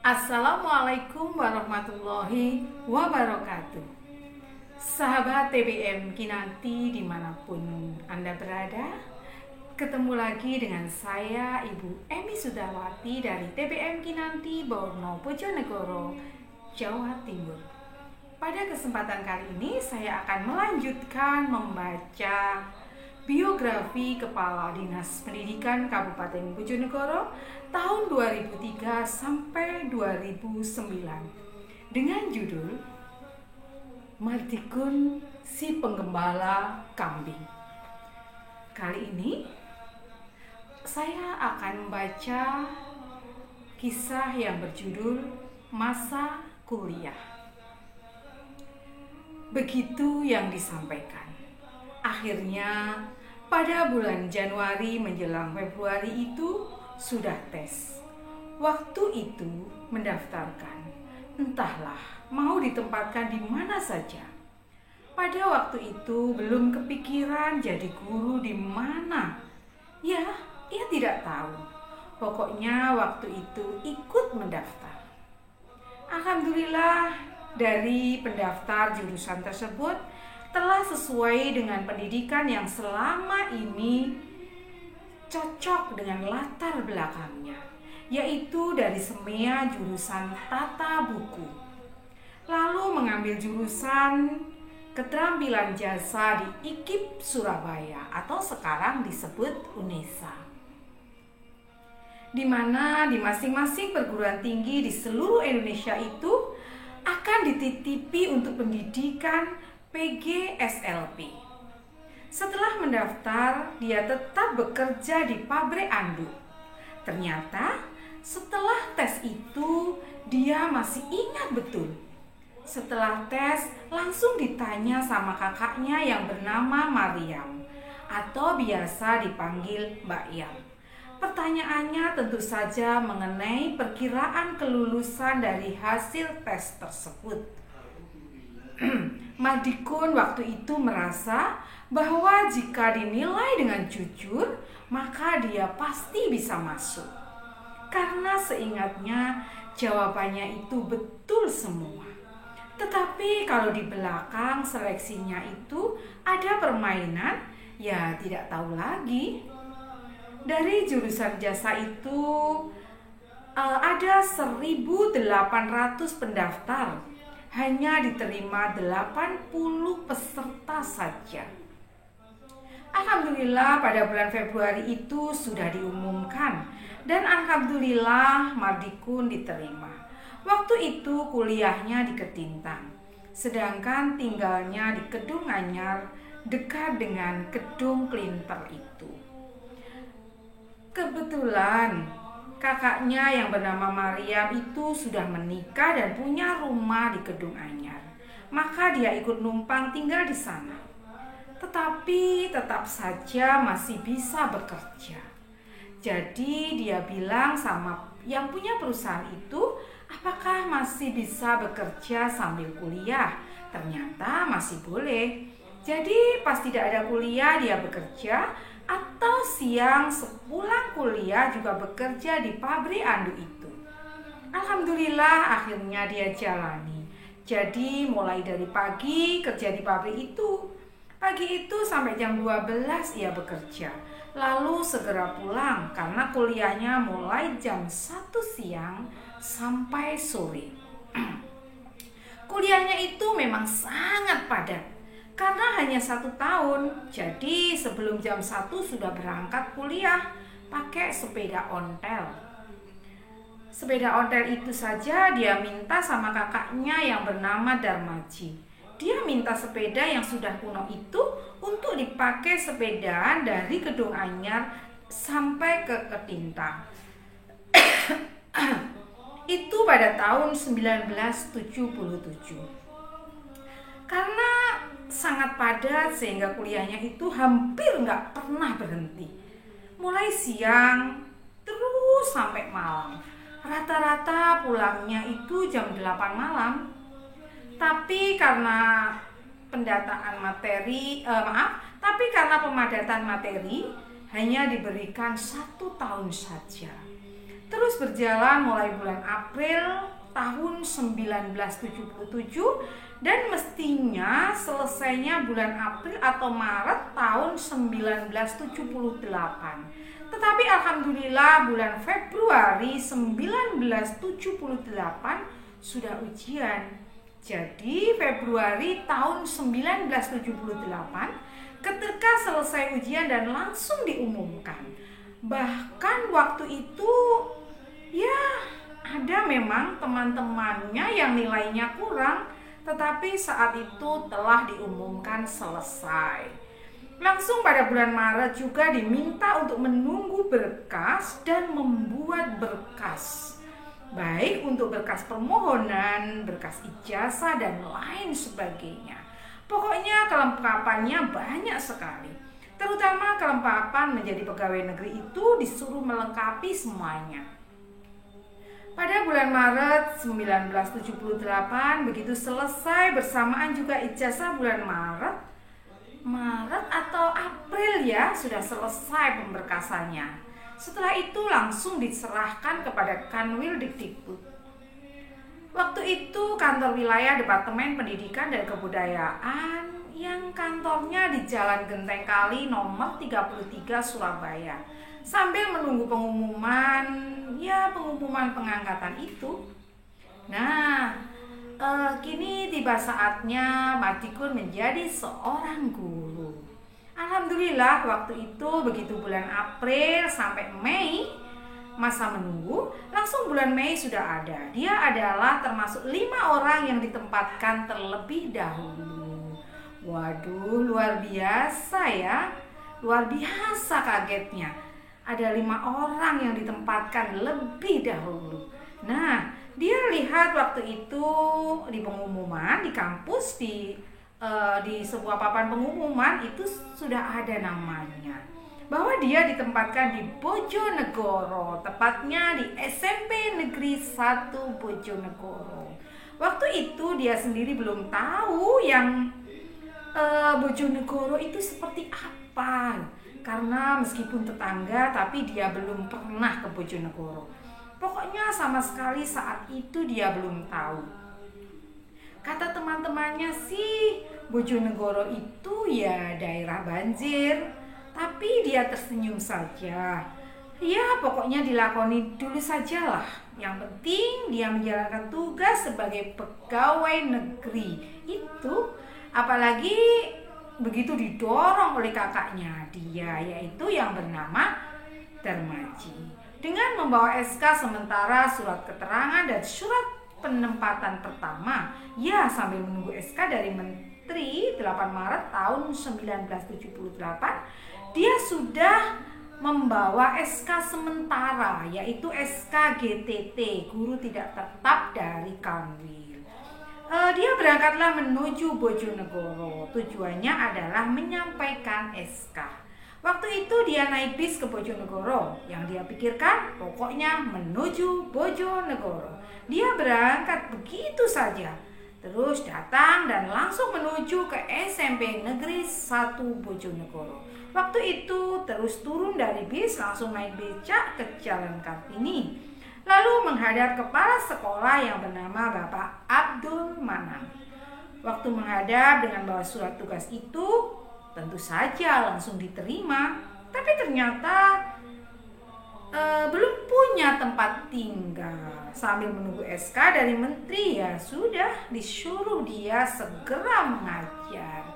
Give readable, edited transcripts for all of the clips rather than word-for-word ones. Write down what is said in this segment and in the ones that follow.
Assalamualaikum warahmatullahi wabarakatuh. Sahabat TBM Kinanti dimanapun Anda berada, ketemu lagi dengan saya Ibu Emi Sudawati dari TBM Kinanti Borno Bojonegoro, Jawa Timur. Pada kesempatan kali ini saya akan melanjutkan membaca biografi Kepala Dinas Pendidikan Kabupaten Bojonegoro tahun 2003 sampai 2009 dengan judul Mardikun si Penggembala Kambing. Kali ini saya akan membaca kisah yang berjudul Masa Kuliah. Begitu yang disampaikan. Akhirnya pada bulan Januari menjelang Februari itu sudah tes. Waktu itu mendaftarkan. Entahlah mau ditempatkan di mana saja. Pada waktu itu belum kepikiran jadi guru di mana. Ya, ia tidak tahu. Pokoknya waktu itu ikut mendaftar. Alhamdulillah dari pendaftar jurusan tersebut telah sesuai dengan pendidikan yang selama ini cocok dengan latar belakangnya, yaitu dari SEMEA jurusan Tata Buku. Lalu mengambil jurusan Keterampilan Jasa di IKIP Surabaya atau sekarang disebut UNESA. Di mana di masing-masing perguruan tinggi di seluruh Indonesia itu akan dititipi untuk pendidikan PGSLP. Setelah mendaftar, dia tetap bekerja di pabrik anduk. Ternyata setelah tes itu, dia masih ingat betul. Setelah tes, langsung ditanya sama kakaknya yang bernama Mariam, atau biasa dipanggil Mbak Yam. Pertanyaannya tentu saja mengenai perkiraan kelulusan dari hasil tes tersebut. Mardikun waktu itu merasa bahwa jika dinilai dengan jujur, maka dia pasti bisa masuk. Karena seingatnya jawabannya itu betul semua. Tetapi kalau di belakang seleksinya itu ada permainan, ya tidak tahu lagi. Dari jurusan jasa itu ada 1.800 pendaftar. Hanya diterima 80 peserta saja. Alhamdulillah pada bulan Februari itu sudah diumumkan dan alhamdulillah Mardikun diterima. Waktu itu kuliahnya di Ketintang, sedangkan tinggalnya di Kedung Anyar dekat dengan Gedung Klinter itu. Kebetulan kakaknya yang bernama Mariam itu sudah menikah dan punya rumah di Kedung Anyar. Maka dia ikut numpang tinggal di sana. Tetapi tetap saja masih bisa bekerja. Jadi dia bilang sama yang punya perusahaan itu, apakah masih bisa bekerja sambil kuliah? Ternyata masih boleh. Jadi pas tidak ada kuliah dia bekerja, atau siang sepulang kuliah juga bekerja di pabrik anduk itu. Alhamdulillah akhirnya dia jalani. Jadi mulai dari pagi kerja di pabrik itu. Pagi itu sampai jam 12 ia bekerja. Lalu segera pulang karena kuliahnya mulai jam 1 siang sampai sore. Kuliahnya itu memang sangat padat. Karena hanya 1 tahun, jadi sebelum jam 1 sudah berangkat kuliah pakai sepeda ontel. Sepeda ontel itu saja dia minta sama kakaknya yang bernama Darmaji. Dia minta sepeda yang sudah kuno itu untuk dipakai sepedaan dari Gedung Anyar sampai ke Ketintang. Itu pada tahun 1977. Karena sangat padat sehingga kuliahnya itu hampir nggak pernah berhenti. Mulai siang terus sampai malam. Rata-rata pulangnya itu jam 8 malam. Tapi karena pemadatan materi hanya diberikan 1 tahun saja. terus berjalan mulai bulan April tahun 1977 dan mestinya selesainya bulan April atau Maret tahun 1978. Tetapi alhamdulillah bulan Februari 1978 sudah ujian. Jadi Februari tahun 1978 ketika selesai ujian dan langsung diumumkan. Bahkan waktu itu ya ada memang teman-temannya yang nilainya kurang, tetapi saat itu telah diumumkan selesai. Langsung pada bulan Maret juga diminta untuk menunggu berkas dan membuat berkas, baik untuk berkas permohonan, berkas ijazah, dan lain sebagainya. Pokoknya kelengkapannya banyak sekali. Terutama kelengkapan menjadi pegawai negeri itu disuruh melengkapi semuanya. Pada bulan Maret 1978 begitu selesai bersamaan juga ijazah bulan Maret atau April ya sudah selesai pemberkasannya. Setelah itu langsung diserahkan kepada Kanwil Dikdikbud. Waktu itu kantor wilayah Departemen Pendidikan dan Kebudayaan yang kantornya di Jalan Genteng Kali nomor 33 Surabaya. Sambil menunggu pengumuman pengangkatan itu. Nah, kini tiba saatnya Madikun menjadi seorang guru. Alhamdulillah waktu itu begitu bulan April sampai Mei masa menunggu, langsung bulan Mei sudah ada. Dia adalah termasuk 5 orang yang ditempatkan terlebih dahulu. Waduh, luar biasa ya. Luar biasa kagetnya. Ada 5 orang yang ditempatkan lebih dahulu. Nah, dia lihat waktu itu di pengumuman di kampus di sebuah papan pengumuman itu sudah ada namanya bahwa dia ditempatkan di Bojonegoro, tepatnya di SMP Negeri 1 Bojonegoro. Waktu itu dia sendiri belum tahu yang Bojonegoro itu seperti apa. Karena meskipun tetangga tapi dia belum pernah ke Bojonegoro. Pokoknya sama sekali saat itu dia belum tahu. Kata teman-temannya sih Bojonegoro itu ya daerah banjir. Tapi dia tersenyum saja. Ya pokoknya dilakoni dulu sajalah. Yang penting dia menjalankan tugas sebagai pegawai negeri. Itu apalagi begitu didorong oleh kakaknya dia, yaitu yang bernama Darmaji, dengan membawa SK sementara, surat keterangan, dan surat penempatan pertama. Ya sambil menunggu SK dari Menteri 8 Maret tahun 1978 dia sudah membawa SK sementara, yaitu SK GTT, guru tidak tetap dari Kanwil. Dia berangkatlah menuju Bojonegoro. Tujuannya adalah menyampaikan SK. Waktu itu dia naik bis ke Bojonegoro. Yang dia pikirkan pokoknya menuju Bojonegoro. Dia berangkat begitu saja. Terus datang dan langsung menuju ke SMP Negeri 1 Bojonegoro. Waktu itu terus turun dari bis langsung naik becak ke Jalan Kartini. Lalu menghadap kepala sekolah yang bernama Bapak Abdul Manan. Waktu menghadap dengan bawa surat tugas itu, tentu saja langsung diterima. Tapi ternyata belum punya tempat tinggal. Sambil menunggu SK dari menteri ya sudah disuruh dia segera mengajar.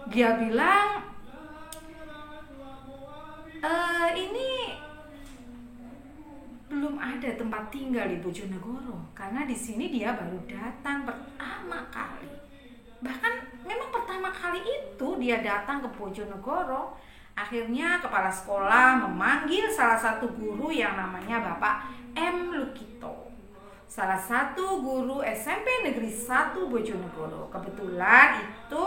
Dia bilang, ini belum ada tempat tinggal di Bojonegoro karena di sini dia baru datang pertama kali. Bahkan memang pertama kali itu dia datang ke Bojonegoro. Akhirnya kepala sekolah memanggil salah satu guru yang namanya Bapak M. Lukito, salah satu guru SMP Negeri 1 Bojonegoro. Kebetulan itu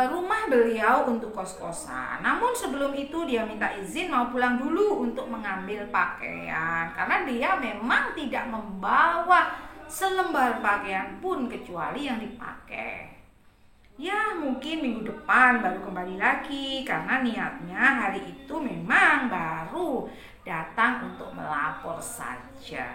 rumah beliau untuk kos-kosan. Namun sebelum itu dia minta izin mau pulang dulu untuk mengambil pakaian, karena dia memang tidak membawa selembar pakaian pun kecuali yang dipakai. Ya mungkin minggu depan baru kembali lagi, karena niatnya hari itu memang baru datang untuk melapor saja.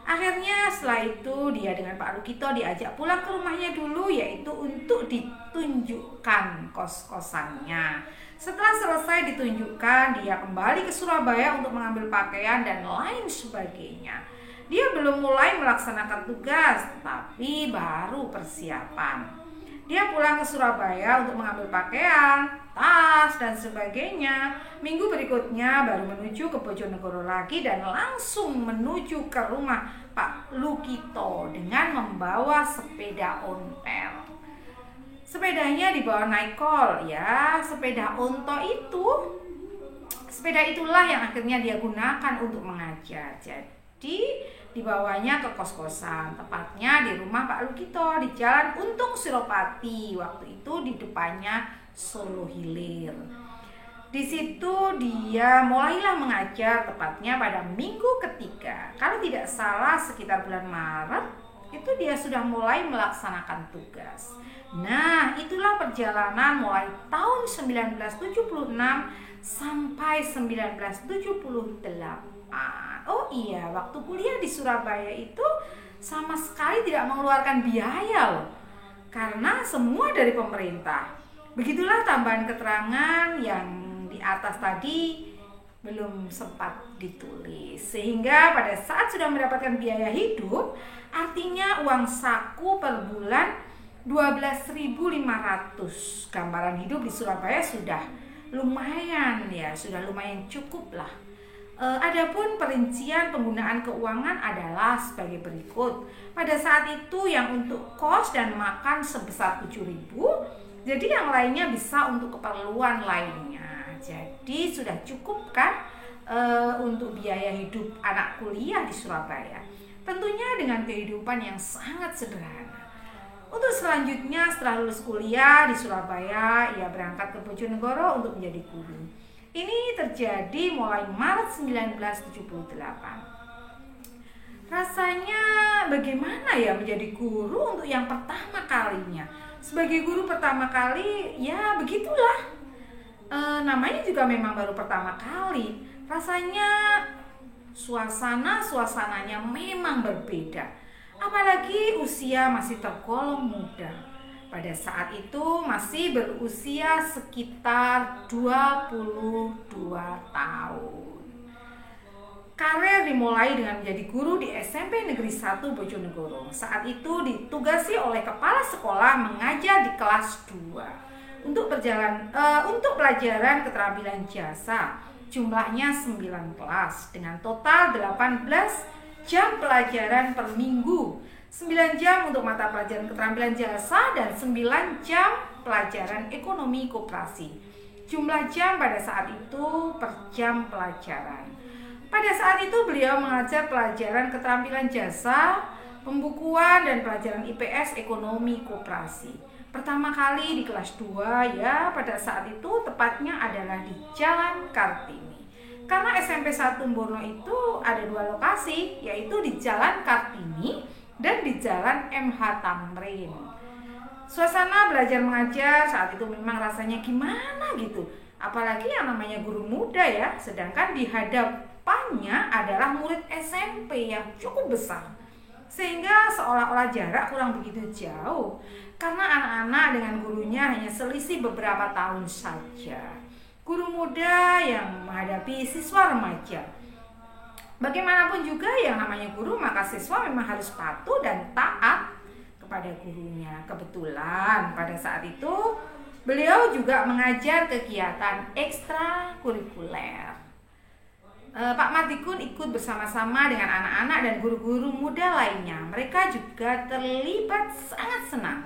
Akhirnya setelah itu dia dengan Pak Lukito diajak pulang ke rumahnya dulu, yaitu untuk ditunjukkan kos-kosannya. Setelah selesai ditunjukkan, dia kembali ke Surabaya untuk mengambil pakaian dan lain sebagainya. Dia belum mulai melaksanakan tugas, tapi baru persiapan. Dia pulang ke Surabaya untuk mengambil pakaian, tas, dan sebagainya. Minggu berikutnya baru menuju ke Bojonegoro lagi dan langsung menuju ke rumah Pak Lukito dengan membawa sepeda ontel. Sepedanya dibawa naik kol ya, sepeda onto itu. Sepeda itulah yang akhirnya dia gunakan untuk mengajar. Jadi dibawanya ke kos-kosan, tepatnya di rumah Pak Lukito di Jalan Untung Suropati. Waktu itu di depannya Solo Hilir. Di situ dia mulailah mengajar, tepatnya pada minggu ketiga. Kalau tidak salah sekitar bulan Maret itu dia sudah mulai melaksanakan tugas. Nah, itulah perjalanan mulai tahun 1976 sampai 1978. Oh iya, waktu kuliah di Surabaya itu sama sekali tidak mengeluarkan biaya loh, karena semua dari pemerintah. Begitulah tambahan keterangan yang di atas tadi belum sempat ditulis. Sehingga pada saat sudah mendapatkan biaya hidup, artinya uang saku per bulan 12.500. Gambaran hidup di Surabaya sudah lumayan ya, sudah lumayan cukup lah. Adapun perincian penggunaan keuangan adalah sebagai berikut. Pada saat itu yang untuk kos dan makan sebesar 7.000, jadi yang lainnya bisa untuk keperluan lainnya. Jadi sudah cukup kan untuk biaya hidup anak kuliah di Surabaya. Tentunya dengan kehidupan yang sangat sederhana. Untuk selanjutnya setelah lulus kuliah di Surabaya, ia berangkat ke Bojonegoro untuk menjadi guru. Ini terjadi mulai Maret 1978. Rasanya bagaimana ya menjadi guru untuk yang pertama kalinya? Sebagai guru pertama kali, ya begitulah. Namanya juga memang baru pertama kali. Rasanya suasananya memang berbeda. Apalagi usia masih tergolong muda. Pada saat itu masih berusia sekitar 22 tahun. Karir dimulai dengan menjadi guru di SMP Negeri 1 Bojonegoro. Saat itu ditugasi oleh kepala sekolah mengajar di kelas 2. Untuk pelajaran keterampilan jasa, jumlahnya 9 kelas dengan total 18 jam pelajaran per minggu. 9 jam untuk mata pelajaran keterampilan jasa dan 9 jam pelajaran ekonomi koperasi. Jumlah jam pada saat itu per jam pelajaran. Pada saat itu beliau mengajar pelajaran keterampilan jasa, pembukuan dan pelajaran IPS ekonomi koperasi. Pertama kali di kelas 2 ya, pada saat itu tepatnya adalah di Jalan Kartini. Karena SMP 1 Borno itu ada 2 lokasi, yaitu di Jalan Kartini dan di Jalan MH Tamrin. Suasana belajar mengajar saat itu memang rasanya gimana gitu. Apalagi yang namanya guru muda ya, sedangkan di hadapannya adalah murid SMP yang cukup besar. Sehingga seolah-olah jarak kurang begitu jauh, karena anak-anak dengan gurunya hanya selisih beberapa tahun saja. Guru muda yang menghadapi siswa remaja. Bagaimanapun juga yang namanya guru, maka siswa memang harus patuh dan taat kepada gurunya. Kebetulan pada saat itu beliau juga mengajar kegiatan ekstrakurikuler. Pak Mardikun ikut bersama-sama dengan anak-anak dan guru-guru muda lainnya. Mereka juga terlibat sangat senang.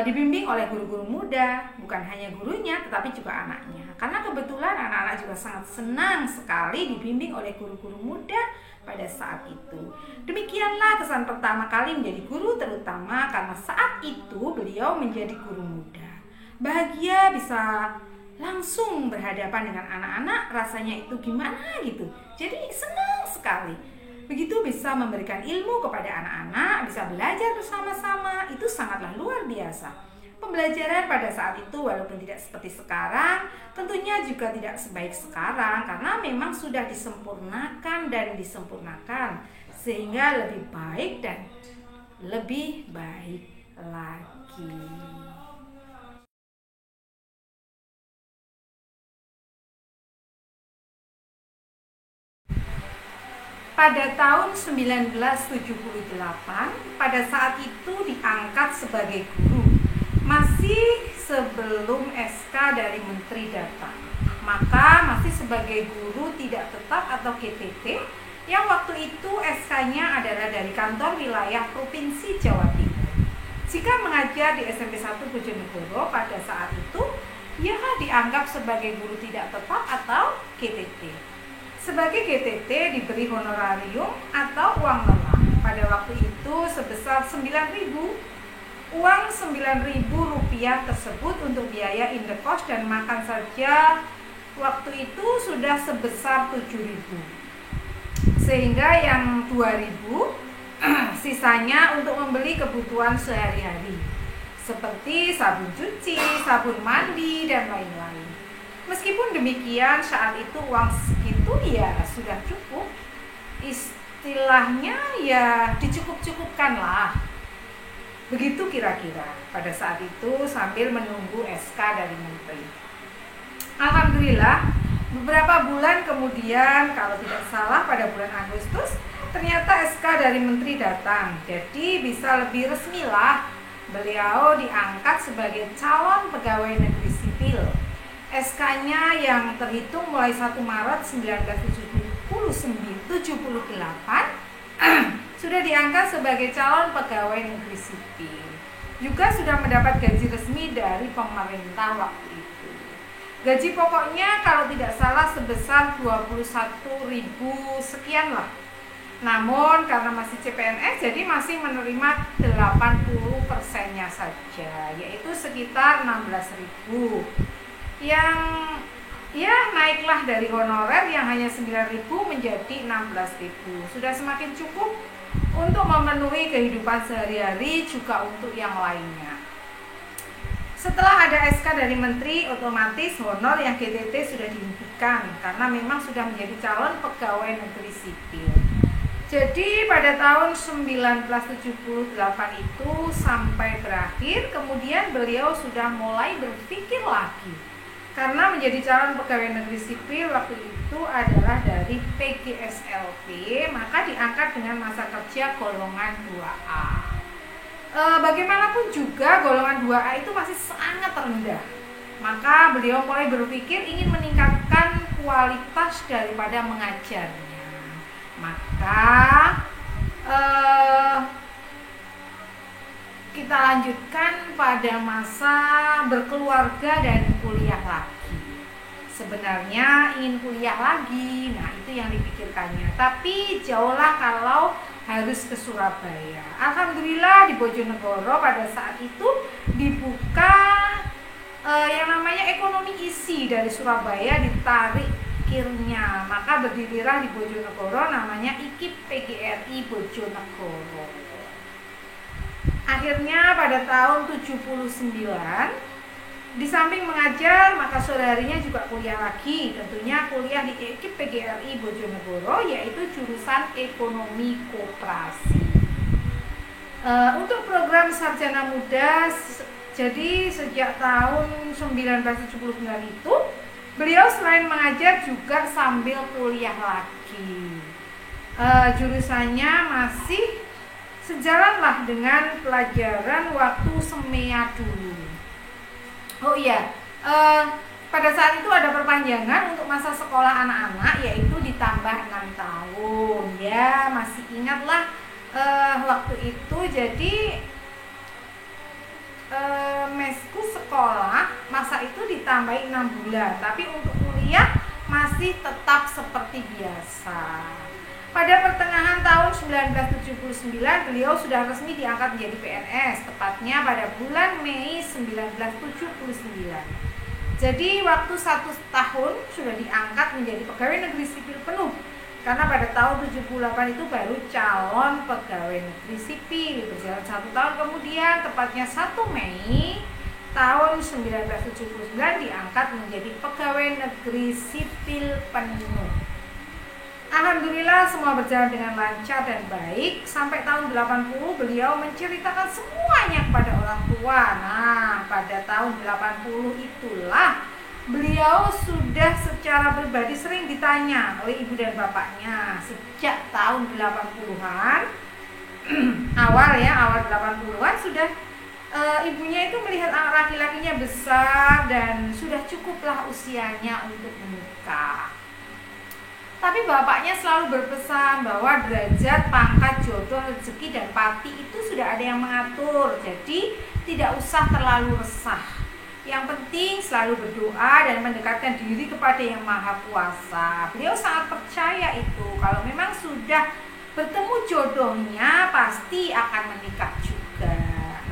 Dibimbing oleh guru-guru muda, bukan hanya gurunya tetapi juga anaknya. Karena kebetulan anak-anak juga sangat senang sekali dibimbing oleh guru-guru muda pada saat itu. Demikianlah kesan pertama kali menjadi guru, terutama karena saat itu beliau menjadi guru muda. Bahagia bisa langsung berhadapan dengan anak-anak, rasanya itu gimana gitu. Jadi senang sekali. Begitu bisa memberikan ilmu kepada anak-anak, bisa belajar bersama-sama, itu sangatlah luar biasa. Pembelajaran pada saat itu walaupun tidak seperti sekarang, tentunya juga tidak sebaik sekarang karena memang sudah disempurnakan dan disempurnakan sehingga lebih baik dan lebih baik lagi. Pada tahun 1978, pada saat itu diangkat sebagai guru, masih sebelum SK dari Menteri datang. Maka masih sebagai guru tidak tetap atau GTT, yang waktu itu SK-nya adalah dari kantor wilayah Provinsi Jawa Timur. Jika mengajar di SMP 1 Bojonegoro pada saat itu, ia dianggap sebagai guru tidak tetap atau GTT. Sebagai GTT diberi honorarium atau uang lelah. Pada waktu itu sebesar 9.000. Uang 9.000 rupiah tersebut untuk biaya indekos dan makan saja waktu itu sudah sebesar 7.000. Sehingga yang 2.000 sisanya untuk membeli kebutuhan sehari-hari seperti sabun cuci, sabun mandi, dan lain-lain. Meskipun demikian, saat itu uang segitu ya sudah cukup. Istilahnya ya dicukup-cukupkan lah. Begitu kira-kira pada saat itu sambil menunggu SK dari Menteri. Alhamdulillah, beberapa bulan kemudian, kalau tidak salah pada bulan Agustus, ternyata SK dari Menteri datang. Jadi bisa lebih resmi lah, beliau diangkat sebagai calon pegawai negeri sipil. SK-nya yang terhitung mulai 1 Maret 1978 sudah diangkat sebagai calon pegawai negeri sipil. Juga sudah mendapat gaji resmi dari pemerintah waktu itu. Gaji pokoknya kalau tidak salah sebesar 21.000 sekian lah. Namun karena masih CPNS jadi masih menerima 80%-nya saja, yaitu sekitar 16.000. Yang ya naiklah dari honorer yang hanya 9.000 menjadi 16.000. Sudah semakin cukup untuk memenuhi kehidupan sehari-hari juga untuk yang lainnya. Setelah ada SK dari Menteri, otomatis honor yang GTT sudah dihentikan karena memang sudah menjadi calon pegawai negeri sipil. Jadi pada tahun 1978 itu sampai berakhir, kemudian beliau sudah mulai berpikir lagi. Karena menjadi calon pegawai negeri sipil waktu itu adalah dari PGSLP, maka diangkat dengan masa kerja golongan 2A. Bagaimanapun juga golongan 2A itu masih sangat rendah. Maka beliau mulai berpikir ingin meningkatkan kualitas daripada mengajarnya. Maka kita lanjutkan pada masa berkeluarga dan kuliah lagi. Sebenarnya ingin kuliah lagi, nah itu yang dipikirkannya. Tapi jauhlah kalau harus ke Surabaya. Alhamdulillah di Bojonegoro pada saat itu dibuka yang namanya ekonomi isi dari Surabaya, ditarik kirnya. Maka berdirilah di Bojonegoro namanya IKIP PGRI Bojonegoro. Akhirnya pada tahun 79, di samping mengajar, maka sore harinya juga kuliah lagi. Tentunya kuliah di IKIP PGRI Bojonegoro, yaitu jurusan Ekonomi Koperasi. Untuk program Sarjana Muda, jadi sejak tahun 1979 itu, beliau selain mengajar juga sambil kuliah lagi. Jurusannya masih sejalanlah dengan pelajaran waktu semea dulu. Oh iya, pada saat itu ada perpanjangan untuk masa sekolah anak-anak, yaitu ditambah 6 tahun. Ya masih ingatlah waktu itu. Jadi mesku sekolah masa itu ditambahi 6 bulan, tapi untuk kuliah masih tetap seperti biasa. Pada pertengahan tahun 1979 beliau sudah resmi diangkat menjadi PNS, tepatnya pada bulan Mei 1979. Jadi waktu 1 tahun sudah diangkat menjadi pegawai negeri sipil penuh. Karena pada tahun 78 itu baru calon pegawai negeri sipil. Berjalan 1 tahun kemudian, tepatnya 1 Mei tahun 1979 diangkat menjadi pegawai negeri sipil penuh. Alhamdulillah semua berjalan dengan lancar dan baik. Sampai tahun 80 beliau menceritakan semuanya kepada orang tua. Nah, pada tahun 80 itulah beliau sudah secara pribadi sering ditanya oleh ibu dan bapaknya. Sejak tahun 80-an awal 80-an sudah ibunya itu melihat anak laki-lakinya besar dan sudah cukuplah usianya untuk menikah. Tapi bapaknya selalu berpesan bahwa derajat, pangkat, jodoh, rezeki, dan pati itu sudah ada yang mengatur. Jadi tidak usah terlalu resah. Yang penting selalu berdoa dan mendekatkan diri kepada Yang Maha Kuasa. Beliau sangat percaya itu. Kalau memang sudah bertemu jodohnya pasti akan menikah juga.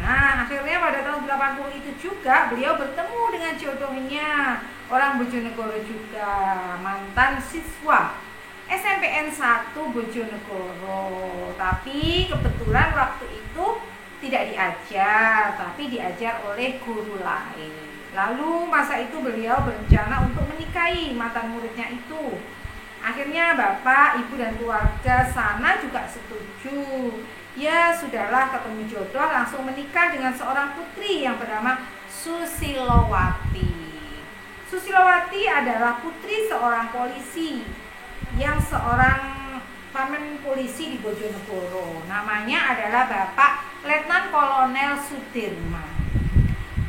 Nah, akhirnya pada tahun 80 itu juga beliau bertemu dengan jodohnya, orang Bojonegoro juga, mantan siswa SMPN 1 Bojonegoro. Tapi kebetulan waktu itu tidak diajar, tapi diajar oleh guru lain. Lalu masa itu beliau berencana untuk menikahi mantan muridnya itu. Akhirnya bapak, ibu, dan keluarga sana juga setuju. Ya sudahlah, ketemu jodoh, langsung menikah dengan seorang putri yang bernama Susilowati. Susilowati adalah putri seorang polisi yang seorang pamen polisi di Bojonegoro. Namanya adalah Bapak Letnan Kolonel Sudirman.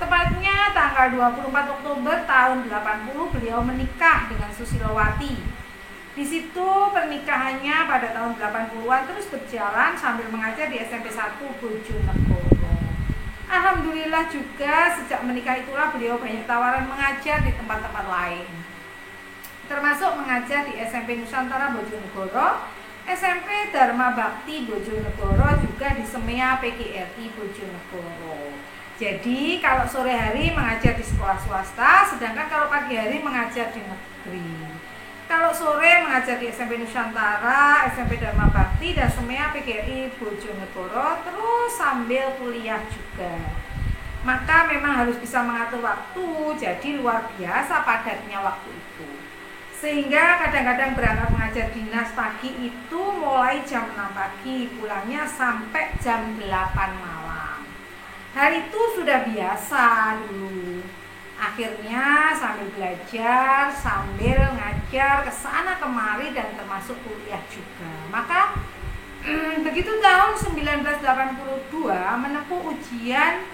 Tepatnya tanggal 24 Oktober tahun 80 beliau menikah dengan Susilowati. Di situ pernikahannya pada tahun 80-an terus berjalan sambil mengajar di SMP 1 Bojonegoro. Alhamdulillah juga sejak menikah itulah beliau banyak tawaran mengajar di tempat-tempat lain, termasuk mengajar di SMP Nusantara Bojonegoro, SMP Dharma Bakti Bojonegoro, juga di Semea PGRI Bojonegoro. Jadi kalau sore hari mengajar di sekolah swasta, sedangkan kalau pagi hari mengajar di negeri. Kalau sore mengajar di SMP Nusantara, SMP Dharma Bakti, dan Semea PGRI Bojonegoro, terus sambil kuliah juga. Maka memang harus bisa mengatur waktu, jadi luar biasa padatnya waktu itu. Sehingga kadang-kadang berangkat mengajar dinas pagi itu mulai jam 6 pagi, pulangnya sampai jam 8 malam. Hal itu sudah biasa dulu. Akhirnya sambil belajar, sambil ngajar kesana kemari dan termasuk kuliah juga. Maka begitu tahun 1982 menempuh ujian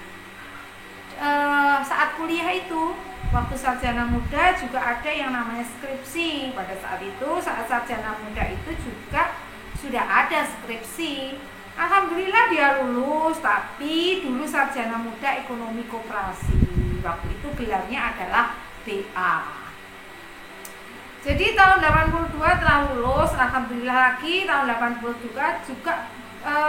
saat kuliah itu, waktu sarjana muda juga ada yang namanya skripsi. Pada saat itu, saat sarjana muda itu juga sudah ada skripsi. Alhamdulillah dia lulus, tapi dulu sarjana muda ekonomi koperasi. Waktu itu gelarnya adalah BA. Jadi tahun 82 telah lulus, alhamdulillah lagi tahun 82 juga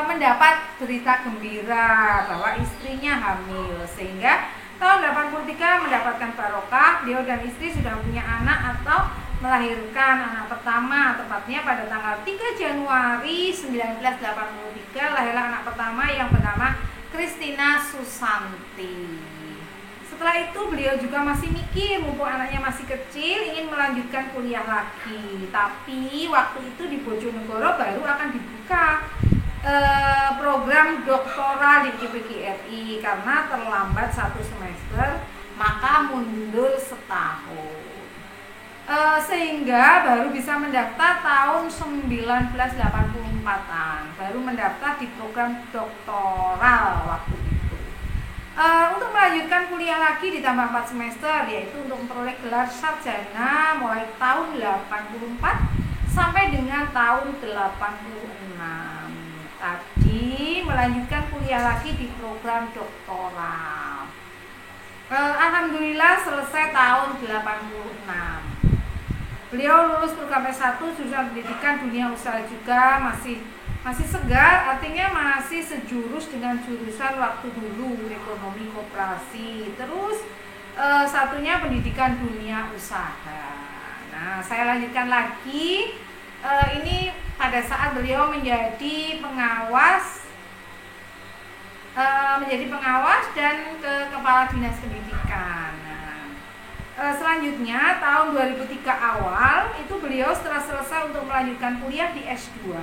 mendapat berita gembira bahwa istrinya hamil, sehingga tahun 83 mendapatkan barokah. Beliau dan istri sudah punya anak atau melahirkan anak pertama, tepatnya pada tanggal 3 Januari 1983 lahirlah anak pertama yang bernama Christina Susanti. Setelah itu beliau juga masih mikir, mumpung anaknya masih kecil, ingin melanjutkan kuliah lagi. Tapi waktu itu di Bojonegoro baru akan dibuka program doktoral di IPGRI. Karena terlambat 1 semester, maka mundur setahun. Sehingga baru bisa mendaftar tahun 1984-an. Baru mendaftar di program doktoral waktu itu. Untuk melanjutkan kuliah lagi ditambah 4 semester, yaitu untuk memperoleh gelar sarjana mulai tahun 84 sampai dengan tahun 86. Tadi melanjutkan kuliah lagi di program doktoral. Alhamdulillah selesai tahun 86. Beliau lulus program S1 jurusan pendidikan dunia usaha juga, masih segar, artinya masih sejurus dengan jurusan waktu dulu, ekonomi koperasi. Terus satunya pendidikan dunia usaha. Nah, saya lanjutkan lagi. Ini pada saat beliau menjadi pengawas menjadi pengawas dan ke kepala dinas pendidikan. Selanjutnya tahun 2003 awal itu beliau setelah selesai untuk melanjutkan kuliah di S2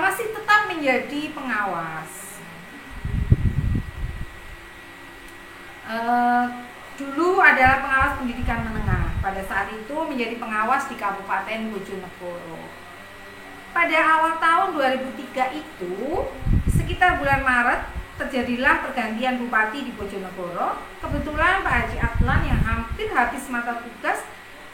masih tetap menjadi pengawas. Dulu adalah pengawas pendidikan menengah. Pada saat itu menjadi pengawas di Kabupaten Bojonegoro. Pada awal tahun 2003 itu, sekitar bulan Maret, terjadilah pergantian bupati di Bojonegoro. Kebetulan Pak Haji Adlan yang hampir habis masa tugas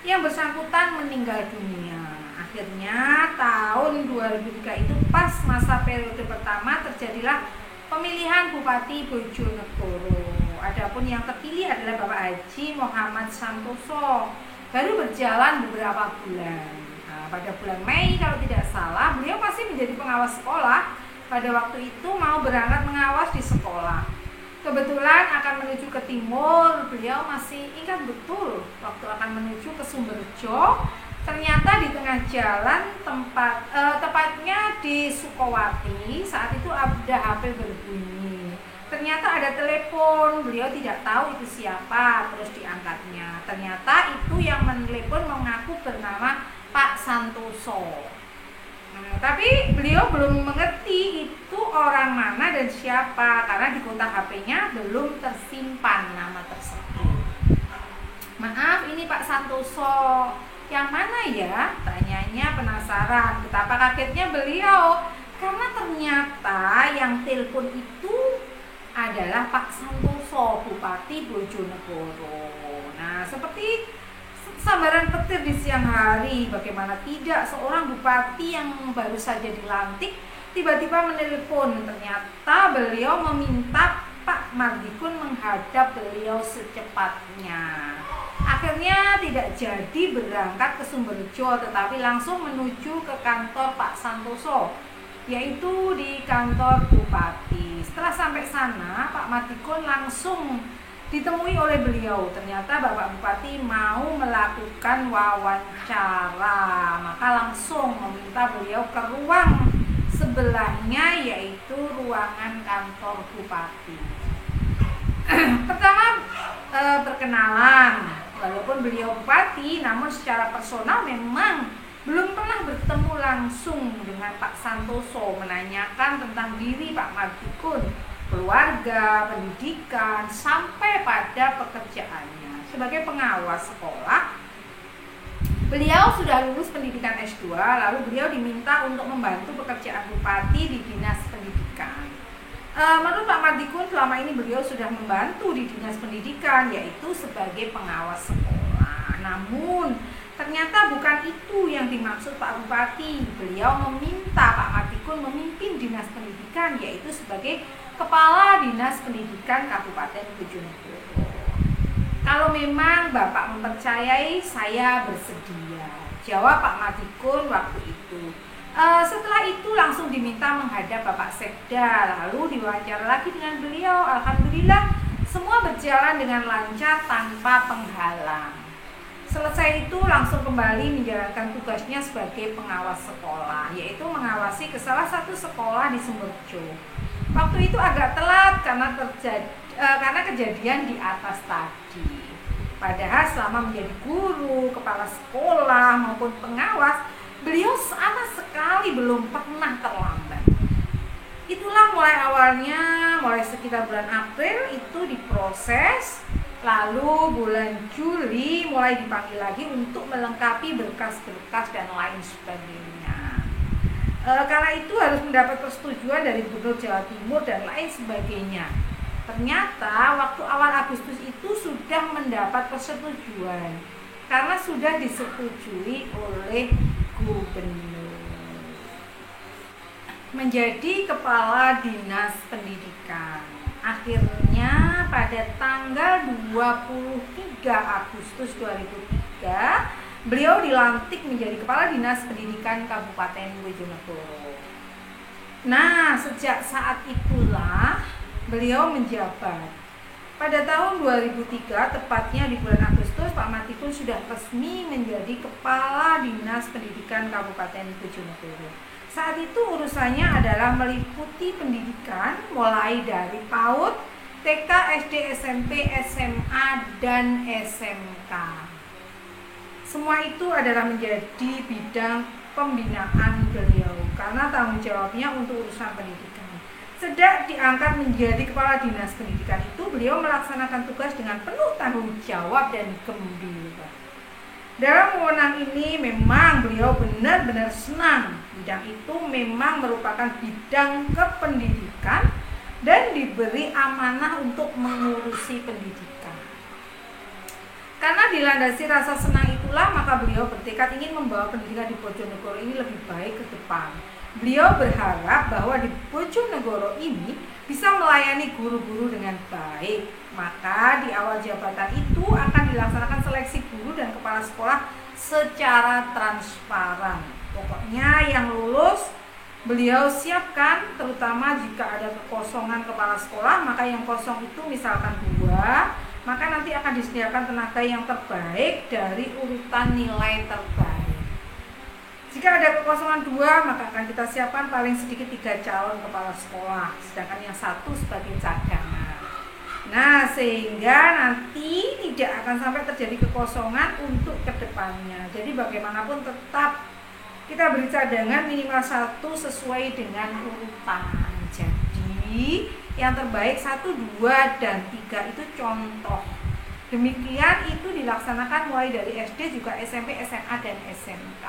yang bersangkutan meninggal dunia. Akhirnya tahun 2003 itu pas masa periode pertama terjadilah pemilihan Bupati Bojonegoro. Adapun yang terpilih adalah Bapak Haji Muhammad Santoso. Baru berjalan beberapa bulan. Pada bulan Mei kalau tidak salah, beliau masih menjadi pengawas sekolah. Pada waktu itu mau berangkat mengawas di sekolah. Kebetulan akan menuju ke timur, beliau masih ingat betul waktu akan menuju ke Sumberjo. Ternyata di tengah jalan tepatnya di Sukowati, saat itu ada HP berbunyi. Ternyata ada telepon, beliau tidak tahu itu siapa, terus diangkatnya. Ternyata itu yang menelepon mengaku bernama Pak Santoso. Tapi beliau belum mengerti itu orang mana dan siapa karena di kontak HP-nya belum tersimpan nama tersebut. Maaf, ini Pak Santoso. Yang mana ya? Tanyanya penasaran. Betapa kagetnya beliau karena ternyata yang telepon itu adalah Pak Santoso, Bupati Bojonegoro. Nah, seperti sambaran petir di siang hari, bagaimana tidak seorang bupati yang baru saja dilantik tiba-tiba menelpon. Ternyata beliau meminta Pak Mardikun menghadap beliau secepatnya. Akhirnya tidak jadi berangkat ke Sumberjo, tetapi langsung menuju ke kantor Pak Santoso, yaitu di kantor bupati. Setelah sampai sana, Pak Mardikun langsung ditemui oleh beliau. Ternyata Bapak Bupati mau melakukan wawancara, maka langsung meminta beliau ke ruang sebelahnya, yaitu ruangan kantor bupati. Pertama perkenalan, walaupun beliau bupati, namun secara personal memang belum pernah bertemu langsung dengan Pak Santoso, menanyakan tentang diri Pak Mardikun, keluarga, pendidikan, sampai pada pekerjaannya. Sebagai pengawas sekolah, beliau sudah lulus pendidikan S2, lalu beliau diminta untuk membantu pekerjaan bupati di dinas pendidikan. Menurut Pak Mardikun, selama ini beliau sudah membantu di dinas pendidikan, yaitu sebagai pengawas sekolah. Namun, ternyata bukan itu yang dimaksud Pak Bupati. Beliau meminta Pak Mardikun memimpin dinas pendidikan, yaitu sebagai Kepala Dinas Pendidikan Kabupaten Bojonegoro. Kalau memang Bapak mempercayai, saya bersedia, jawab Pak Mardikun waktu itu. Setelah itu langsung diminta menghadap Bapak Sekda, lalu diwawancara lagi dengan beliau. Alhamdulillah semua berjalan dengan lancar tanpa penghalang. Selesai itu langsung kembali menjalankan tugasnya sebagai pengawas sekolah, yaitu mengawasi ke salah satu sekolah di Sumberjo. Waktu itu agak telat karena kejadian di atas tadi. Padahal selama menjadi guru, kepala sekolah maupun pengawas, beliau sama sekali belum pernah terlambat. Itulah mulai sekitar bulan April itu diproses. Lalu bulan Juli mulai dipanggil lagi untuk melengkapi berkas-berkas dan lain sebagainya. Karena itu harus mendapat persetujuan dari Gubernur Jawa Timur dan lain sebagainya. Ternyata waktu awal Agustus itu sudah mendapat persetujuan karena sudah disetujui oleh Gubernur menjadi Kepala Dinas Pendidikan. Akhirnya pada tanggal 23 Agustus 2003 beliau dilantik menjadi Kepala Dinas Pendidikan Kabupaten Bojonegoro. Nah, sejak saat itulah beliau menjabat. Pada tahun 2003, tepatnya di bulan Agustus Agustus Pak Matikun sudah resmi menjadi Kepala Dinas Pendidikan Kabupaten Bojonegoro. Saat itu urusannya adalah meliputi pendidikan mulai dari PAUD, TK, SD, SMP, SMA, dan SMK. Semua itu adalah menjadi bidang pembinaan beliau karena tanggung jawabnya untuk urusan pendidikan. Sejak diangkat menjadi Kepala Dinas Pendidikan itu, beliau melaksanakan tugas dengan penuh tanggung jawab dan gembira. Dalam wewenang ini memang beliau benar-benar senang. Bidang itu memang merupakan bidang kependidikan dan diberi amanah untuk mengurusi pendidikan. Karena dilandasi rasa senang itulah, maka beliau bertekad ingin membawa pendidikan di Bojonegoro ini lebih baik ke depan. Beliau berharap bahwa di Bojonegoro ini bisa melayani guru-guru dengan baik. Maka di awal jabatan itu akan dilaksanakan seleksi guru dan kepala sekolah secara transparan. Pokoknya yang lulus beliau siapkan, terutama jika ada kekosongan kepala sekolah, maka yang kosong itu misalkan 2, maka nanti akan disediakan tenaga yang terbaik dari urutan nilai terbaik. Jika ada kekosongan 2, maka akan kita siapkan paling sedikit 3 calon kepala sekolah, sedangkan yang 1 sebagai cadangan. Nah, sehingga nanti tidak akan sampai terjadi kekosongan untuk kedepannya. Jadi bagaimanapun tetap kita beri cadangan minimal 1 sesuai dengan urutan. Jadi yang terbaik 1, 2, dan 3 itu contoh. Demikian itu dilaksanakan mulai dari SD juga SMP, SMA, dan SMK.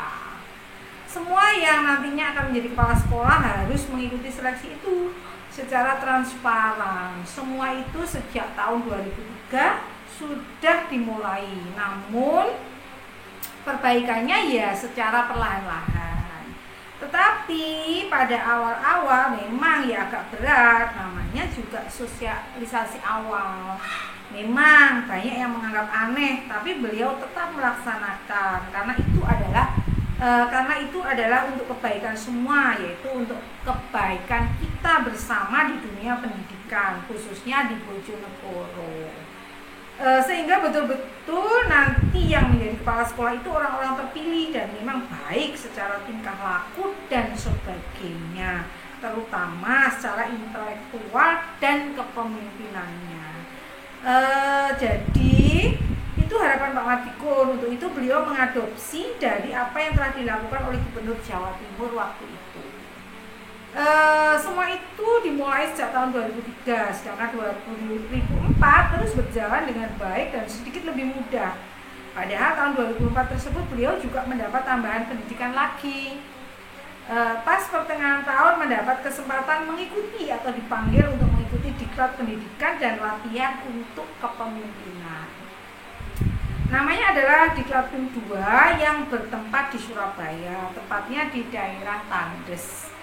Semua yang nantinya akan menjadi kepala sekolah harus mengikuti seleksi itu secara transparan. Semua itu sejak tahun 2003 sudah dimulai. Namun perbaikannya ya secara perlahan-lahan. Tetapi pada awal-awal memang ya agak berat, namanya juga sosialisasi awal. Memang banyak yang menganggap aneh, tapi beliau tetap melaksanakan karena itu adalah untuk kebaikan semua, yaitu untuk kebaikan kita bersama di dunia pendidikan, khususnya di Bojonegoro. Sehingga betul-betul nanti yang menjadi kepala sekolah itu orang-orang terpilih dan memang baik secara tingkah laku dan sebagainya, terutama secara intelektual dan kepemimpinannya. Jadi itu harapan Pak Matikun. Untuk itu beliau mengadopsi dari apa yang telah dilakukan oleh Gubernur Jawa Timur waktu itu. Semua itu dimulai sejak tahun 2003, sedangkan 2004 terus berjalan dengan baik dan sedikit lebih mudah. Padahal tahun 2004 tersebut beliau juga mendapat tambahan pendidikan lagi. Pas pertengahan tahun mendapat kesempatan mengikuti atau dipanggil untuk mengikuti diklat pendidikan dan latihan untuk kepemimpinan. Namanya adalah Diklat PIM 2 yang bertempat di Surabaya, tepatnya di daerah Tandes.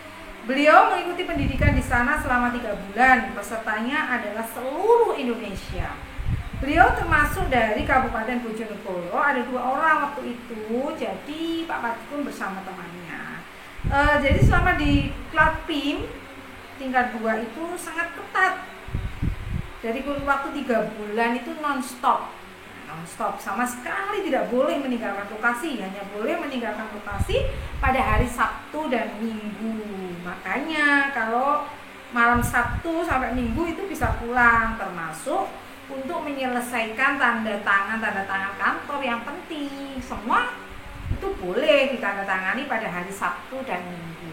Beliau mengikuti pendidikan di sana selama 3 bulan. Pesertanya adalah seluruh Indonesia. Beliau termasuk dari Kabupaten Bojonegoro, ada 2 orang waktu itu. Jadi Pak Matikun bersama temannya. Jadi selama di Diklat PIM tingkat 2 itu sangat ketat. Dari kurun waktu 3 bulan itu non-stop, sama sekali tidak boleh meninggalkan lokasi, hanya boleh meninggalkan lokasi pada hari Sabtu dan Minggu. Makanya kalau malam Sabtu sampai Minggu itu bisa pulang, termasuk untuk menyelesaikan tanda tangan kantor yang penting. Semua itu boleh ditandatangani pada hari Sabtu dan Minggu.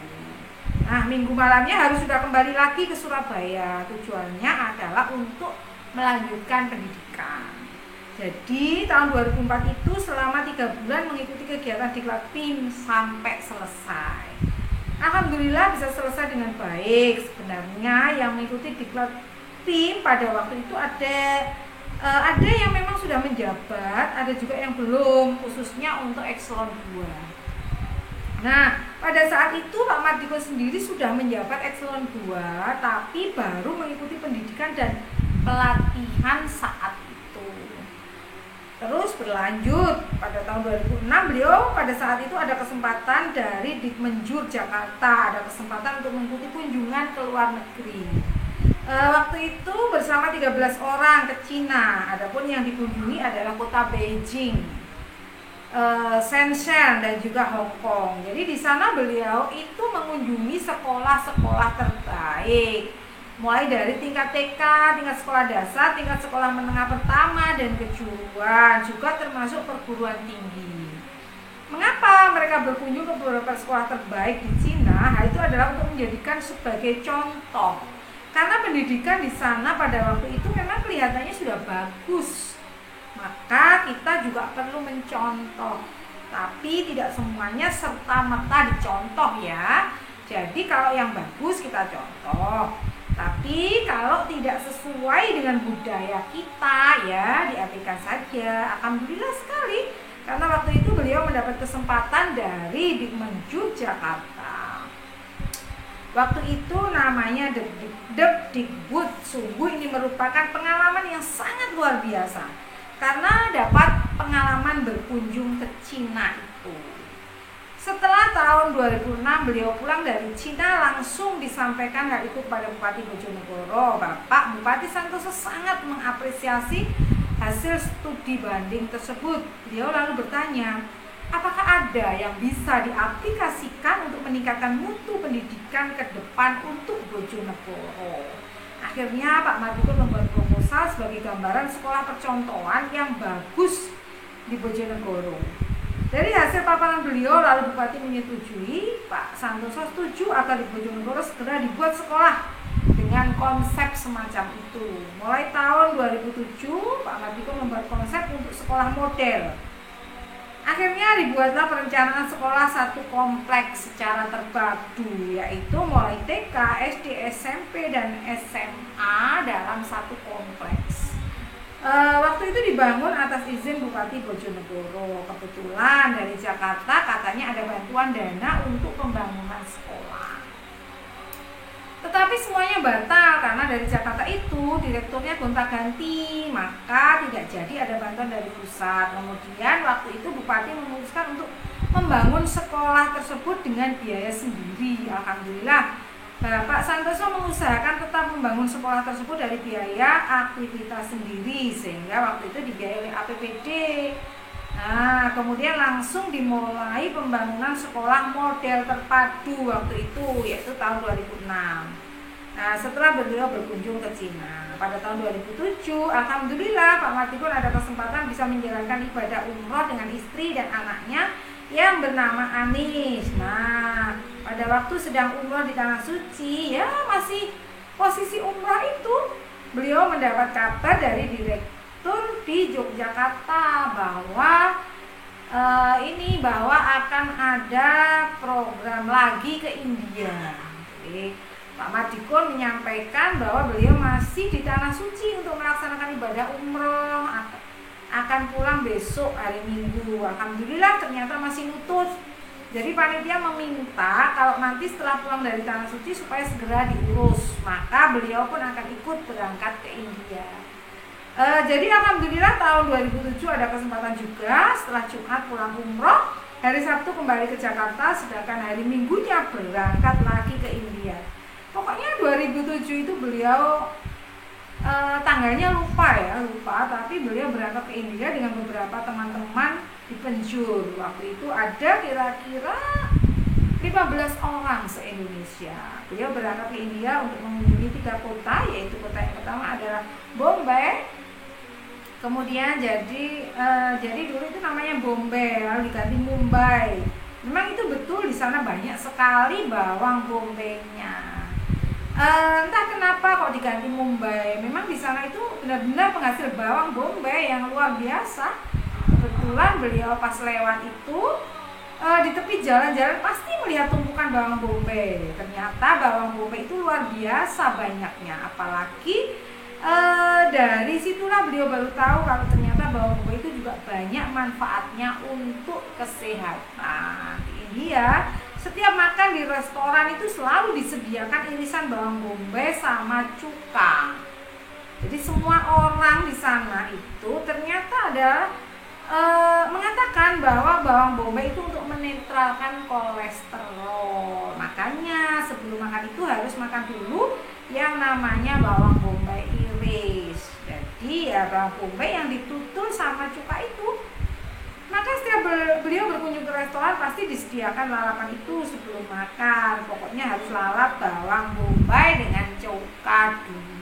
Nah, Minggu malamnya harus sudah kembali lagi ke Surabaya. Tujuannya adalah untuk melanjutkan pendidikan. Jadi tahun 2004 itu selama 3 bulan mengikuti kegiatan Diklat PIM sampai selesai. Alhamdulillah bisa selesai dengan baik. Sebenarnya yang mengikuti Diklat PIM pada waktu itu ada yang memang sudah menjabat, ada juga yang belum, khususnya untuk Ekselon 2. Nah, pada saat itu Pak Matikun sendiri sudah menjabat Ekselon 2, tapi baru mengikuti pendidikan dan pelatihan saat itu. Terus berlanjut pada tahun 2006 beliau pada saat itu ada kesempatan dari Dikmenjur Jakarta, ada kesempatan untuk mengikuti kunjungan ke luar negeri. Waktu itu bersama 13 orang ke Cina. Adapun yang dikunjungi adalah kota Beijing, Shenzhen dan juga Hong Kong. Jadi di sana beliau itu mengunjungi sekolah-sekolah terbaik, mulai dari tingkat TK, tingkat sekolah dasar, tingkat sekolah menengah pertama dan kejuruan, juga termasuk perguruan tinggi. Mengapa mereka berkunjung ke beberapa sekolah terbaik di Cina? Itu adalah untuk menjadikan sebagai contoh. Karena pendidikan di sana pada waktu itu memang kelihatannya sudah bagus. Maka kita juga perlu mencontoh. Tapi tidak semuanya serta-merta dicontoh ya. Jadi kalau yang bagus kita contoh. Tapi kalau tidak sesuai dengan budaya kita ya diabaikan saja. Alhamdulillah sekali. Karena waktu itu beliau mendapat kesempatan dari Dikmenju Jakarta. Waktu itu namanya Depdikbud. Sungguh ini merupakan pengalaman yang sangat luar biasa. Karena dapat pengalaman berkunjung ke Cina itu. Setelah tahun 2006 beliau pulang dari Cina, langsung disampaikan hal itu kepada Bupati Bojonegoro. Bapak Bupati Santoso sangat mengapresiasi hasil studi banding tersebut. Beliau lalu bertanya, apakah ada yang bisa diaplikasikan untuk meningkatkan mutu pendidikan ke depan untuk Bojonegoro? Akhirnya Pak Mardikun membuat proposal sebagai gambaran sekolah percontohan yang bagus di Bojonegoro. Dari hasil paparan beliau, lalu Bupati menyetujui, Pak Santoso setuju agar di Bojonegoro segera dibuat sekolah dengan konsep semacam itu. Mulai tahun 2007, Pak Mardikun membuat konsep untuk sekolah model. Akhirnya dibuatlah perencanaan sekolah satu kompleks secara terpadu, yaitu mulai TK, SD, SMP, dan SMA dalam satu kompleks. Waktu itu dibangun atas izin Bupati Bojonegoro. Kebetulan dari Jakarta katanya ada bantuan dana untuk pembangunan sekolah. Tetapi semuanya batal karena dari Jakarta itu direkturnya gonta-ganti, maka tidak jadi ada bantuan dari pusat. Kemudian waktu itu Bupati memutuskan untuk membangun sekolah tersebut dengan biaya sendiri. Alhamdulillah Bapak Santoso mengusahakan tetap membangun sekolah tersebut dari biaya aktivitas sendiri, sehingga waktu itu dibiayai oleh APBD. Nah, kemudian langsung dimulai pembangunan sekolah model terpadu waktu itu, yaitu tahun 2006. Nah, setelah beliau berkunjung ke Cina pada tahun 2007, alhamdulillah Pak Mardikun ada kesempatan bisa menjalankan ibadah umroh dengan istri dan anaknya yang bernama Anis. Nah, pada waktu sedang umroh di Tanah Suci, ya masih posisi umroh itu, beliau mendapat kabar dari direktur di Yogyakarta bahwa bahwa akan ada program lagi ke India. Jadi, Pak Mardikun menyampaikan bahwa beliau masih di Tanah Suci untuk melaksanakan ibadah umroh, akan pulang besok hari Minggu. Alhamdulillah ternyata masih nutut. Jadi panitia meminta kalau nanti setelah pulang dari Tanah Suci supaya segera diurus. Maka beliau pun akan ikut berangkat ke India. Jadi alhamdulillah tahun 2007 ada kesempatan juga setelah Jumat pulang umroh, hari Sabtu kembali ke Jakarta, sedangkan hari Minggunya berangkat lagi ke India. Pokoknya 2007 itu beliau tanggalnya lupa, tapi beliau berangkat ke India dengan beberapa teman-teman di penjuru. Waktu itu ada kira-kira 15 orang se-Indonesia. Beliau berangkat ke India untuk mengunjungi 3 kota, yaitu kota yang pertama adalah Bombay. Kemudian jadi dulu itu namanya Bombay, lalu diganti Mumbai. Memang itu betul di sana banyak sekali bawang bombaynya. Entah kenapa kok diganti Mumbai. Memang di sana itu benar-benar penghasil bawang bombay yang luar biasa. Kebetulan beliau pas lewat itu di tepi jalan-jalan pasti melihat tumpukan bawang bombay. Ternyata bawang bombay itu luar biasa banyaknya. Apalagi dari situlah beliau baru tahu kalau ternyata bawang bombay itu juga banyak manfaatnya untuk kesehatan. Ini ya. Setiap makan di restoran itu selalu disediakan irisan bawang bombay sama cuka. Jadi semua orang di sana itu ternyata ada mengatakan bahwa bawang bombay itu untuk menetralkan kolesterol. Makanya sebelum makan itu harus makan dulu yang namanya bawang bombay iris. Jadi ya bawang bombay yang ditutul sama cuka itu. Maka setiap beliau berkunjung ke restoran pasti disediakan lalapan itu sebelum makan. Pokoknya harus lalap bawang bombay dengan cuka dulu.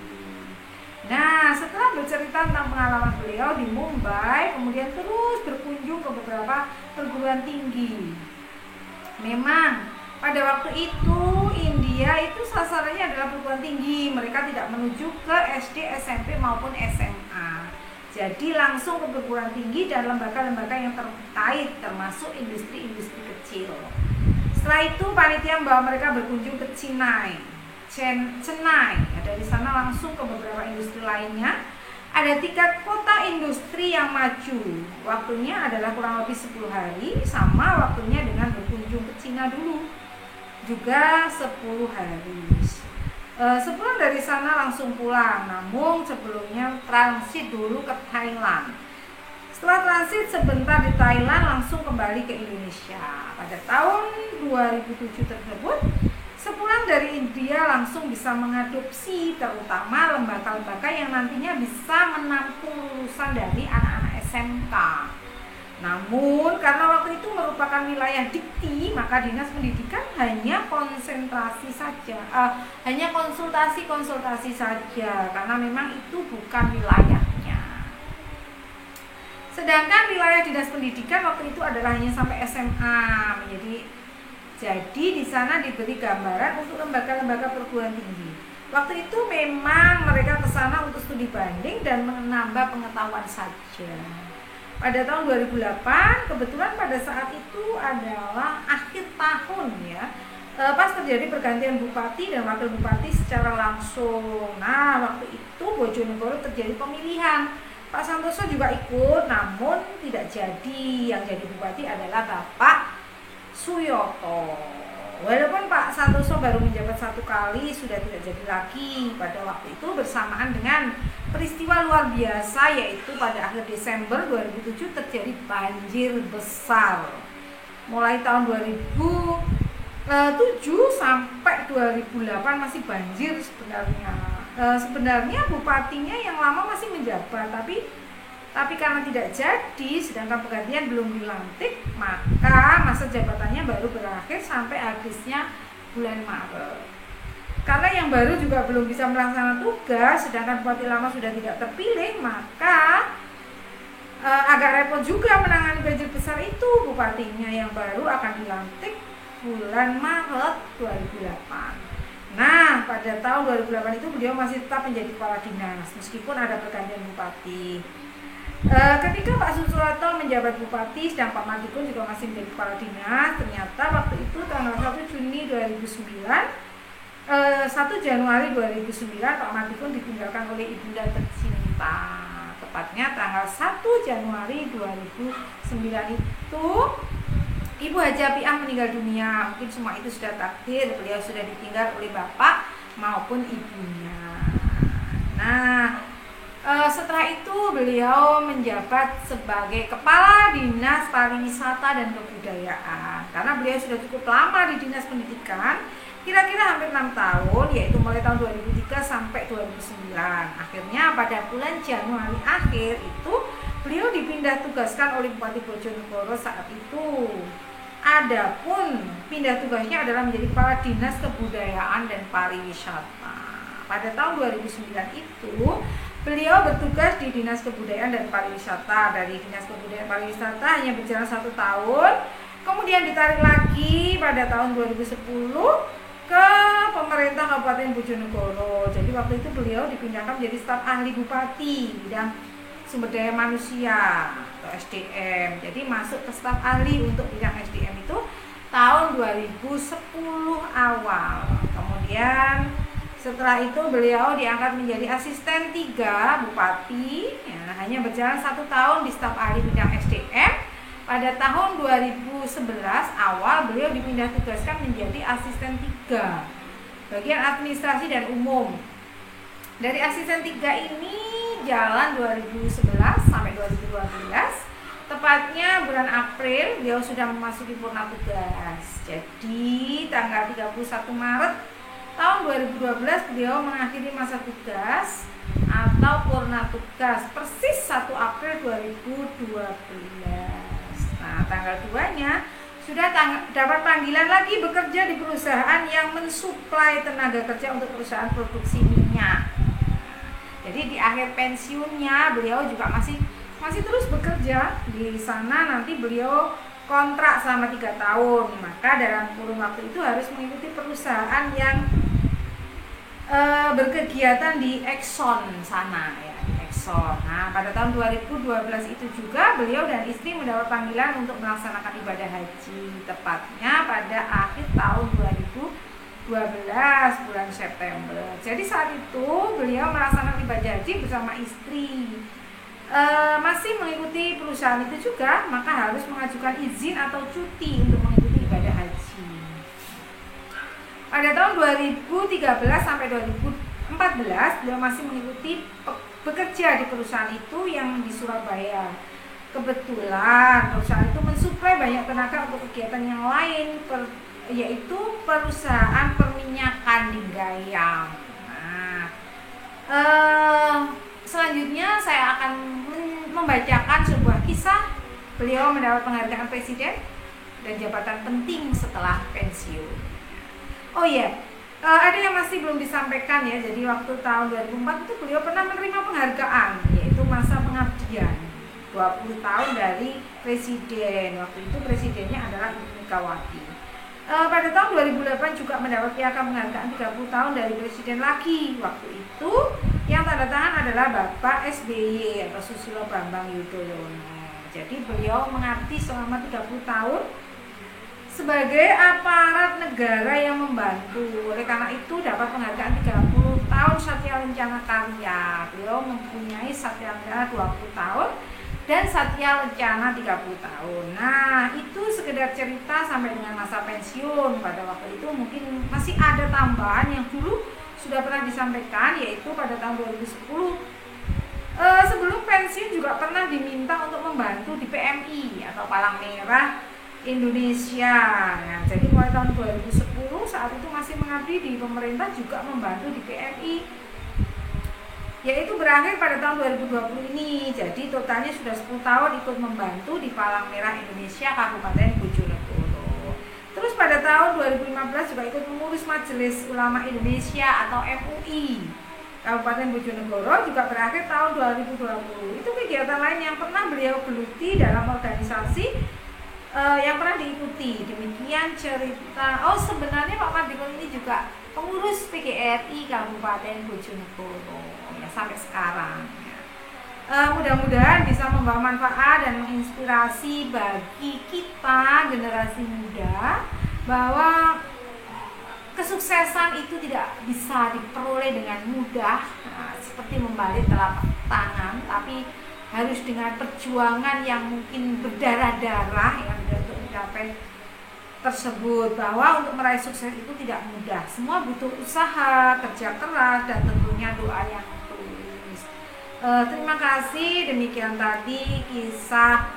Nah, setelah bercerita tentang pengalaman beliau di Mumbai, kemudian terus berkunjung ke beberapa perguruan tinggi. Memang pada waktu itu India itu sasarannya adalah perguruan tinggi. Mereka tidak menuju ke SD, SMP maupun SMA. Jadi langsung ke perguruan tinggi dan lembaga-lembaga yang terkait, termasuk industri-industri kecil. Setelah itu panitia membawa mereka berkunjung ke Chennai. Dari sana langsung ke beberapa industri lainnya. Ada 3 kota industri yang maju. Waktunya adalah kurang lebih 10 hari, sama waktunya dengan berkunjung ke Cina dulu, juga 10 hari. Sepulang dari sana langsung pulang, namun sebelumnya transit dulu ke Thailand. Setelah transit sebentar di Thailand, langsung kembali ke Indonesia. Pada tahun 2007 tersebut, sepulang dari India langsung bisa mengadopsi terutama lembaga-lembaga yang nantinya bisa menampung lulusan dari anak-anak SMK. Namun karena waktu itu merupakan wilayah dikti, maka Dinas Pendidikan hanya konsultasi saja karena memang itu bukan wilayahnya. Sedangkan wilayah Dinas Pendidikan waktu itu adalah hanya sampai SMA. Jadi di sana diberi gambaran untuk lembaga-lembaga perguruan tinggi. Waktu itu memang mereka ke sana untuk studi banding dan menambah pengetahuan saja. Pada tahun 2008, kebetulan pada saat itu adalah akhir tahun ya, pas terjadi pergantian bupati dan wakil bupati secara langsung. Nah, waktu itu Bojonegoro terjadi pemilihan. Pak Santoso juga ikut, namun tidak jadi. Yang jadi bupati adalah Bapak Suyoto. Walaupun Pak Santoso baru menjabat 1 kali, sudah tidak jadi lagi pada waktu itu bersamaan dengan peristiwa luar biasa, yaitu pada akhir Desember 2007 terjadi banjir besar. Mulai tahun 2007 sampai 2008 masih banjir sebenarnya. Sebenarnya bupatinya yang lama masih menjabat, tapi karena tidak jadi, sedangkan penggantian belum dilantik, maka masa jabatannya baru berakhir sampai habisnya bulan Maret. Karena yang baru juga belum bisa melaksanakan tugas, sedangkan bupati lama sudah tidak terpilih, maka agak repot juga menangani banjir besar itu. Bupatinya yang baru akan dilantik bulan Maret 2008. Nah, pada tahun 2008 itu beliau masih tetap menjadi kepala dinas, meskipun ada pergantian bupati. Ketika Pak Susoerto menjabat bupati, sedang Pak Madikun juga masih menjadi kepala dinas, ternyata waktu itu tanggal 1 Juni 2009, 1 Januari 2009 Pak Madikun ditinggalkan oleh ibunda tercinta. Tepatnya tanggal 1 Januari 2009 itu Ibu Haji Apiah meninggal dunia. Mungkin semua itu sudah takdir, beliau sudah ditinggal oleh bapak maupun ibunya. Nah, setelah itu beliau menjabat sebagai Kepala Dinas Pariwisata dan Kebudayaan. Karena beliau sudah cukup lama di Dinas Pendidikan, kira-kira hampir 6 tahun, yaitu mulai tahun 2003 sampai 2009. Akhirnya pada bulan Januari akhir itu beliau dipindah tugaskan oleh Bupati Bojonegoro saat itu. Adapun pindah tugasnya adalah menjadi Kepala Dinas Kebudayaan dan Pariwisata. Pada tahun 2009 itu beliau bertugas di Dinas Kebudayaan dan Pariwisata. Dari Dinas Kebudayaan dan Pariwisata hanya berjalan 1 tahun, kemudian ditarik lagi pada tahun 2010 ke pemerintah Kabupaten Bojonegoro. Jadi waktu itu beliau dipindahkan menjadi staf ahli bupati bidang sumber daya manusia atau SDM. Jadi masuk ke staf ahli untuk bidang SDM itu tahun 2010 awal. Kemudian setelah itu beliau diangkat menjadi asisten 3 bupati, ya, hanya berjalan 1 tahun di staf ahli bidang SDM. Pada tahun 2011 awal beliau dipindah tugaskan menjadi asisten 3 bagian administrasi dan umum. Dari asisten 3 ini jalan 2011 sampai 2012. Tepatnya bulan April beliau sudah memasuki purna tugas. Jadi tanggal 31 Maret tahun 2012 beliau mengakhiri masa tugas atau purna tugas persis 1 April 2012. Nah, tanggal 2-nya sudah dapat panggilan lagi bekerja di perusahaan yang mensuplai tenaga kerja untuk perusahaan produksi minyak. Jadi di akhir pensiunnya beliau juga masih terus bekerja di sana. Nanti beliau kontrak selama 3 tahun. Maka dalam kurun waktu itu harus mengikuti perusahaan yang berkegiatan di Exxon sana ya, di Exxon. Nah, pada tahun 2012 itu juga beliau dan istri mendapat panggilan untuk melaksanakan ibadah haji, tepatnya pada akhir tahun 2012 bulan September. Jadi saat itu beliau melaksanakan ibadah haji bersama istri. Masih mengikuti perusahaan itu juga, maka harus mengajukan izin atau cuti untuk mengikuti ibadah haji. Pada tahun 2013 sampai 2014 beliau masih mengikuti bekerja di perusahaan itu yang di Surabaya. Kebetulan perusahaan itu mensuplai banyak tenaga untuk kegiatan yang lain, yaitu perusahaan perminyakan di Gayam. Nah, selanjutnya saya akan membacakan sebuah kisah beliau mendapat penghargaan presiden dan jabatan penting setelah pensiun. Oh iya, ada yang masih belum disampaikan ya. Jadi waktu tahun 2004 itu beliau pernah menerima penghargaan, yaitu masa pengabdian 20 tahun dari presiden. Waktu itu presidennya adalah Ibu Megawati. Pada tahun 2008 juga mendapat piagam penghargaan 30 tahun dari presiden lagi. Waktu itu yang tanda tangan adalah Bapak SBY atau Susilo Bambang Yudhoyono. Jadi beliau mengabdi selama 30 tahun sebagai aparat negara yang membantu. Oleh karena itu dapat penghargaan 30 tahun Satya Lencana Karya. Beliau mempunyai Satya Lencana 20 tahun dan Satya Lencana 30 tahun. Nah, itu sekedar cerita sampai dengan masa pensiun. Pada waktu itu mungkin masih ada tambahan yang dulu sudah pernah disampaikan, yaitu pada tahun 2010 sebelum pensiun juga pernah diminta untuk membantu di PMI atau Palang Merah Indonesia. Nah, jadi mulai tahun 2010 saat itu masih mengabdi di pemerintah, juga membantu di PMI, yaitu berakhir pada tahun 2020 ini. Jadi totalnya sudah 10 tahun ikut membantu di Palang Merah Indonesia Kabupaten Bojonegoro. Terus pada tahun 2015 juga ikut mengurus Majelis Ulama Indonesia atau MUI Kabupaten Bojonegoro, juga berakhir tahun 2020. Itu kegiatan lain yang pernah beliau geluti dalam organisasi yang pernah diikuti. Demikian cerita. Oh, sebenarnya Pak Mardikun ini juga pengurus PGRI Kabupaten Bojonegoro ya, sampai sekarang ya. Mudah-mudahan bisa membawa manfaat dan menginspirasi bagi kita generasi muda bahwa kesuksesan itu tidak bisa diperoleh dengan mudah, seperti membalik telapak tangan, tapi harus dengan perjuangan yang mungkin berdarah-darah yang untuk mencapai tersebut. Bahwa untuk meraih sukses itu tidak mudah, semua butuh usaha, kerja keras, dan tentunya doa yang tulus. Terima kasih. Demikian tadi kisah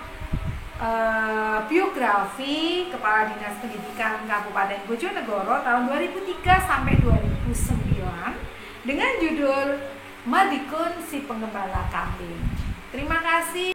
biografi Kepala Dinas Pendidikan Kabupaten Bojonegoro tahun 2003 sampai 2009 dengan judul Mardikun si Penggembala Kambing. Terima kasih.